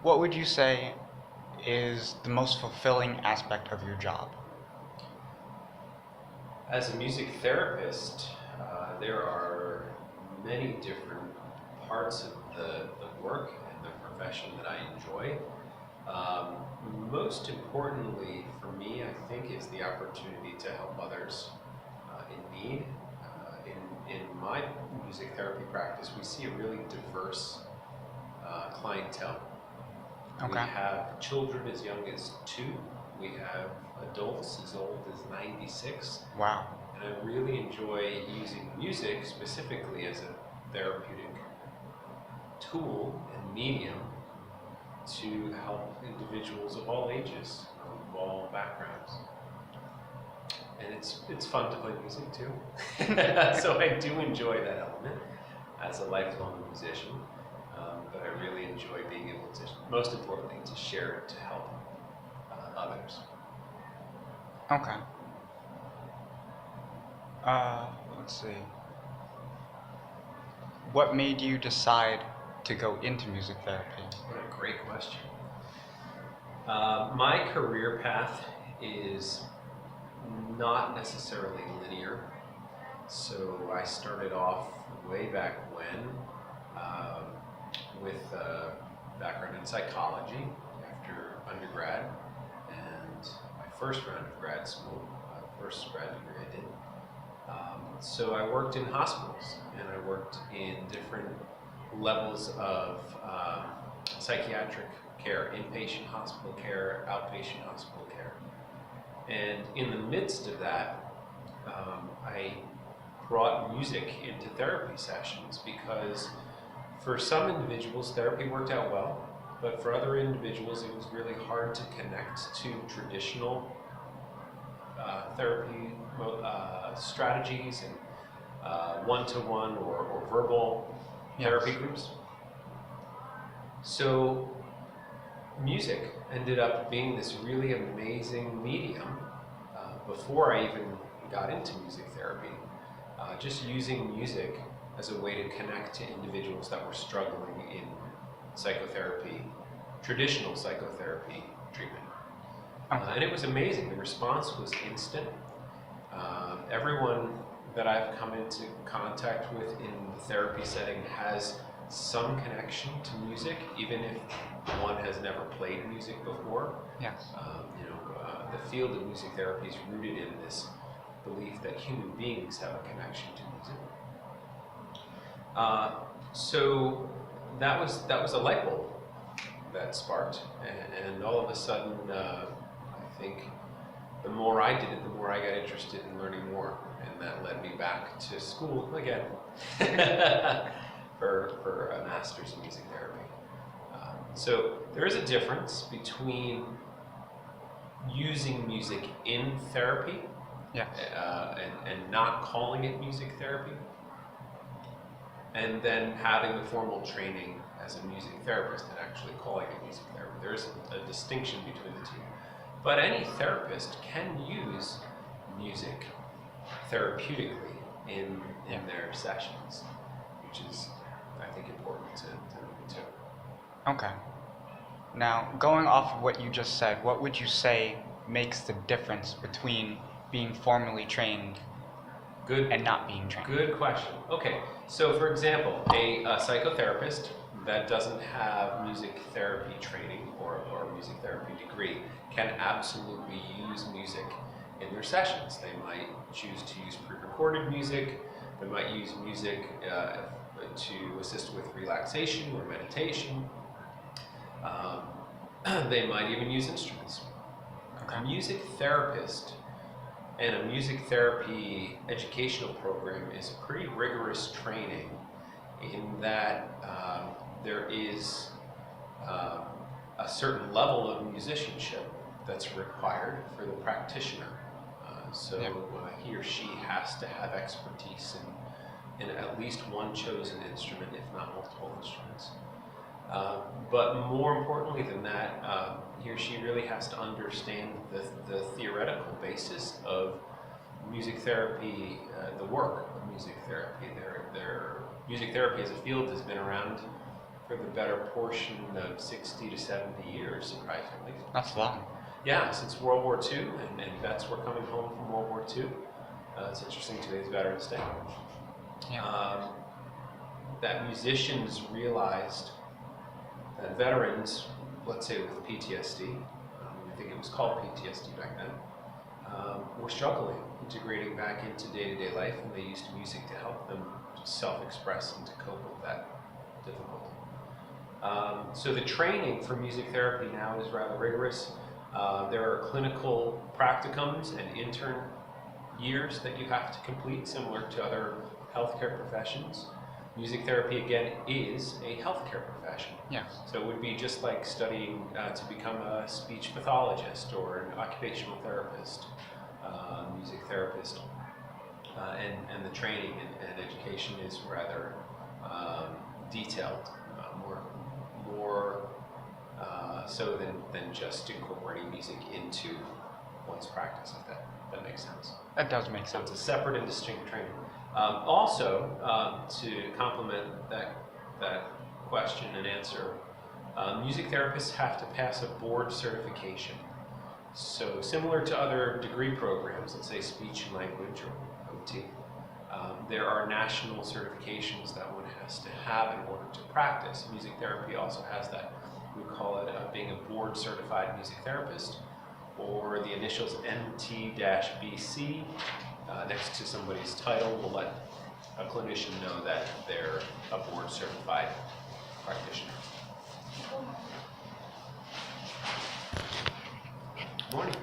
what would you say is the most fulfilling aspect of your job? As a music therapist, there are many different parts of the work and the profession that I enjoy. Um, Most importantly for me, I think, is the opportunity to help others in need. In my music therapy practice, we see a really diverse clientele. We Okay. have children as young as 2. We have adults as old as 96. Wow. And I really enjoy using music specifically as a therapeutic tool and medium to help individuals of all ages, of all backgrounds. And it's fun to play music too. So I do enjoy that element as a lifelong musician. But I really enjoy being able to, most importantly, to share it to help others. Okay. Let's see. What made you decide to go into music therapy? What a great question. My career path is not necessarily linear. So I started off way back when with a background in psychology after undergrad, and my first round of grad school, first grad degree I did. So I worked in hospitals, and I worked in different levels of psychiatric care, inpatient hospital care, outpatient hospital care. And in the midst of that, I brought music into therapy sessions because for some individuals, therapy worked out well, but for other individuals, it was really hard to connect to traditional therapy strategies and one-to-one or verbal therapy groups. So music ended up being this really amazing medium before I even got into music therapy. Just using music as a way to connect to individuals that were struggling in psychotherapy, traditional psychotherapy treatment. And it was amazing. The response was instant. Everyone that I've come into contact with in the therapy setting has some connection to music, even if one has never played music before. Yes. The field of music therapy is rooted in this belief that human beings have a connection to music. So that was a light bulb that sparked, and all of a sudden, I think the more I did it, the more I got interested in learning more, and that led me back to school again for a master's in music therapy. So there is a difference between using music in therapy and not calling it music therapy, and then having the formal training as a music therapist and actually calling it music therapy. There is a distinction between the two. But any therapist can use music therapeutically in their sessions, which is, I think, important to know too. Okay. Now, going off of what you just said, what would you say makes the difference between being formally trained and not being trained? Good question. Okay, so for example, a psychotherapist that doesn't have music therapy training or music therapy degree can absolutely use music in their sessions. They might choose to use pre-recorded music. They might use music to assist with relaxation or meditation. They might even use instruments. Okay. A music therapist and a music therapy educational program is a pretty rigorous training in that there is a certain level of musicianship that's required for the practitioner. He or she has to have expertise in at least one chosen instrument, if not multiple instruments. But more importantly than that, he or she really has to understand the theoretical basis of music therapy, the work of music therapy. Their music therapy as a field has been around for the better portion of 60 to 70 years, surprisingly. That's long. Yeah, since World War II, and vets were coming home from World War II. It's interesting today's Veterans Day. Yeah. That musicians realized that veterans, let's say with PTSD, I think it was called PTSD back then, were struggling integrating back into day-to-day life, and they used music to help them self-express and to cope with that difficulty. So the training for music therapy now is rather rigorous. There are clinical practicums and intern years that you have to complete, similar to other healthcare professions. Music therapy, again, is a healthcare profession. Yeah. So it would be just like studying to become a speech pathologist or an occupational therapist, music therapist. And the training and education is rather detailed, more so than just incorporating music into one's practice, if that makes sense. That does make So sense. it's a separate and distinct training. Also, to complement that question and answer, music therapists have to pass a board certification. So similar to other degree programs, let's say speech and language or OT, there are national certifications that one has to have in order to practice. Music therapy also has that. We call it being a board certified music therapist, or the initials MT-BC next to somebody's title will let a clinician know that they're a board certified practitioner. Morning.